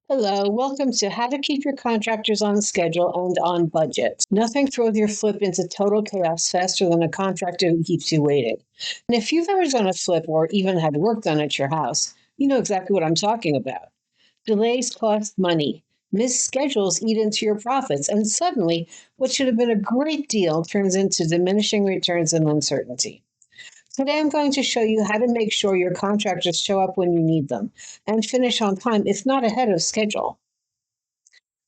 Hello, welcome to How to Keep Your Contractors on Schedule and on Budget. Nothing throws your flip into total chaos faster than a contractor who keeps you waiting. And if you've ever done a flip or even had work done at your house, you know exactly what I'm talking about. Delays cost money, missed schedules eat into your profits, and suddenly what should have been a great deal turns into diminishing returns and uncertainty. Today, I'm going to show you how to make sure your contractors show up when you need them and finish on time, if not ahead of schedule.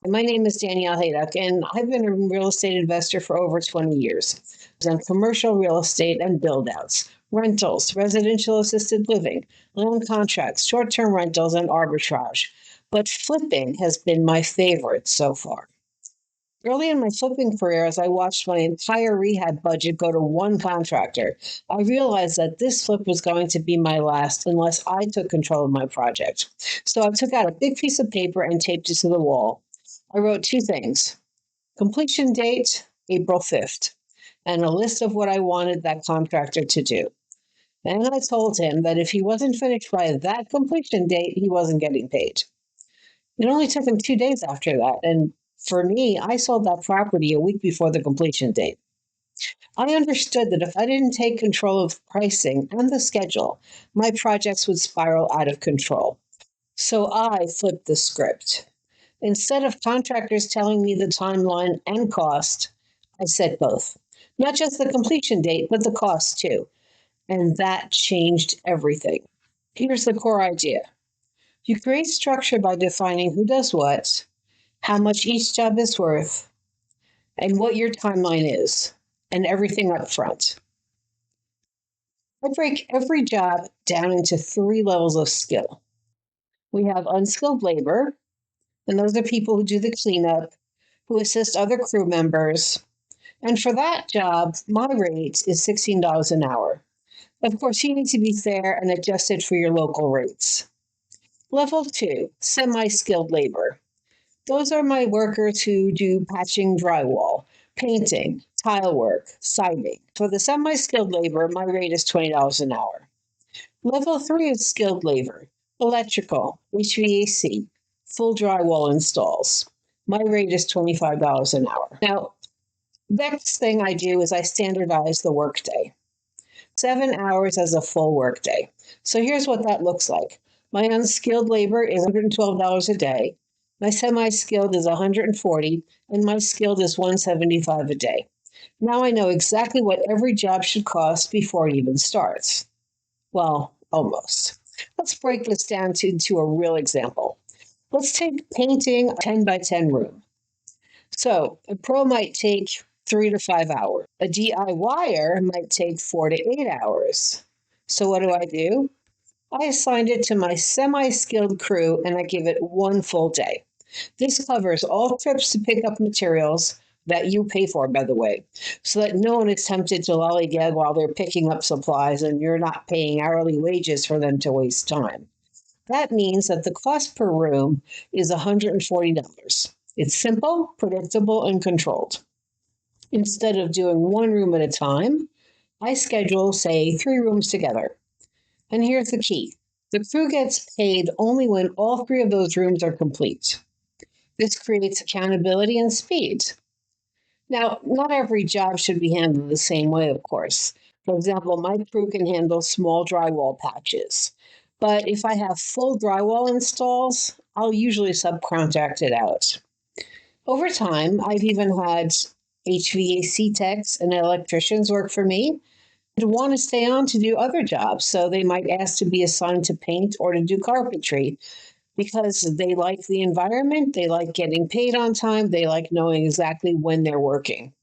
My name is Danielle Hayduck, and I've been a real estate investor for over 20 years. I've done commercial real estate and build outs, rentals, residential assisted living, loan contracts, short term rentals, and arbitrage. But flipping has been my favorite so far. Early in my flipping career, as I watched my entire rehab budget go to one contractor, I realized that this flip was going to be my last unless I took control of my project. So I took out a big piece of paper and taped it to the wall. I wrote two things: completion date, April 5th, and a list of what I wanted that contractor to do. And I told him that if he wasn't finished by that completion date, he wasn't getting paid. It only took him 2 days after that. And for me, I sold that property a week before the completion date. I understood that if I didn't take control of pricing and the schedule, my projects would spiral out of control. So I flipped the script. Instead of contractors telling me the timeline and cost, I set both. Not just the completion date, but the cost too. And that changed everything. Here's the core idea: you create structure by defining who does what, how much each job is worth, and what your timeline is, and everything up front. I break every job down into three levels of skill. We have unskilled labor, and those are people who do the cleanup, who assist other crew members. And for that job, my rate is $16 an hour. Of course, you need to be fair and adjust it for your local rates. Level two, semi skilled labor. Those are my workers who do patching drywall, painting, tile work, siding. For the semi skilled labor, my rate is $20 an hour. Level three is skilled labor: electrical, HVAC, full drywall installs. My rate is $25 an hour. Now, next thing I do is I standardize the workday. 7 hours as a full workday. So here's what that looks like. My unskilled labor is $112 a day. My semi-skilled is $140, and my skilled is $175 a day. Now I know exactly what every job should cost before it even starts. Well, almost. Let's break this down into a real example. Let's take painting a 10 by 10 room. So a pro might take 3 to 5 hours. A DIYer might take 4 to 8 hours. So what do? I assigned it to my semi-skilled crew and I give it one full day. This covers all trips to pick up materials that you pay for, by the way, so that no one is tempted to lollygag while they're picking up supplies and you're not paying hourly wages for them to waste time. That means that the cost per room is $140. It's simple, predictable, and controlled. Instead of doing one room at a time, I schedule, say, 3 rooms together. And here's the key: the crew gets paid only when all 3 of those rooms are complete. This creates accountability and speed. Now, not every job should be handled the same way, of course. For example, my crew can handle small drywall patches. But if I have full drywall installs, I'll usually subcontract it out. Over time, I've even had HVAC techs and electricians work for me and want to stay on to do other jobs. So they might ask to be assigned to paint or to do carpentry because they like the environment, they like getting paid on time, they like knowing exactly when they're working.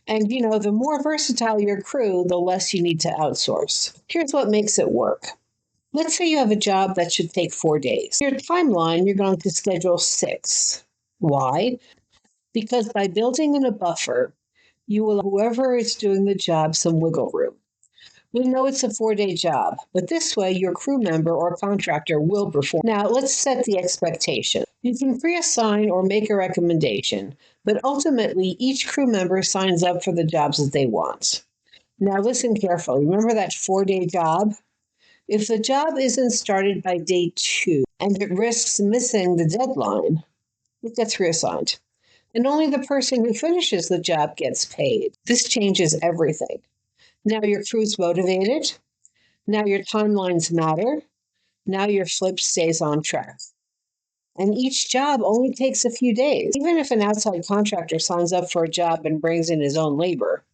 And the more versatile your crew, the less you need to outsource. Here's what makes it work. Let's say you have a job that should take 4 days. Your timeline, you're going to schedule 6. Why? Because by building in a buffer, you will allow whoever is doing the job some wiggle room. We know it's a 4-day job, but this way your crew member or contractor will perform. Now, let's set the expectation. You can pre-assign or make a recommendation, but ultimately each crew member signs up for the jobs that they want. Now, listen carefully. Remember that 4-day job? If the job isn't started by day 2, and it risks missing the deadline, it gets reassigned. And only the person who finishes the job gets paid. This changes everything. Now your crew's motivated. Now your timelines matter. Now your flip stays on track. And each job only takes a few days. Even if an outside contractor signs up for a job and brings in his own labor,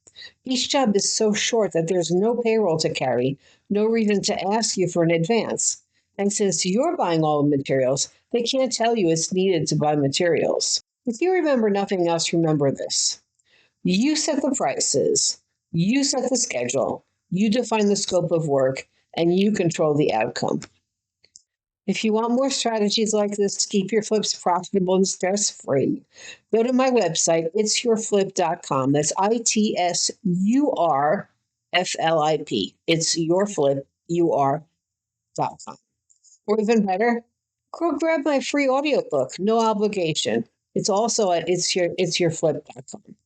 each job is so short that there's no payroll to carry, no reason to ask you for an advance. And since you're buying all the materials, they can't tell you it's needed to buy materials. If you remember nothing else, remember this. You set the prices, you set the schedule, you define the scope of work, and you control the outcome. If you want more strategies like this to keep your flips profitable and stress-free, go to my website, itsyourflip.com. That's ITSURFLIP. It's yourflipur.com. Or even better, go grab my free audiobook, no obligation. It's also at itsyourflip.com.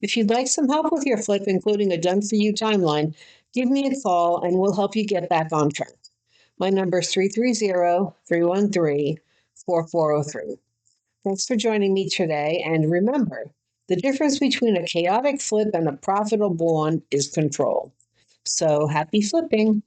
If you'd like some help with your flip, including a done-for-you timeline, give me a call and we'll help you get back on track. My number is 330-313-4403. Thanks for joining me today. And remember, the difference between a chaotic flip and a profitable one is control. So happy flipping.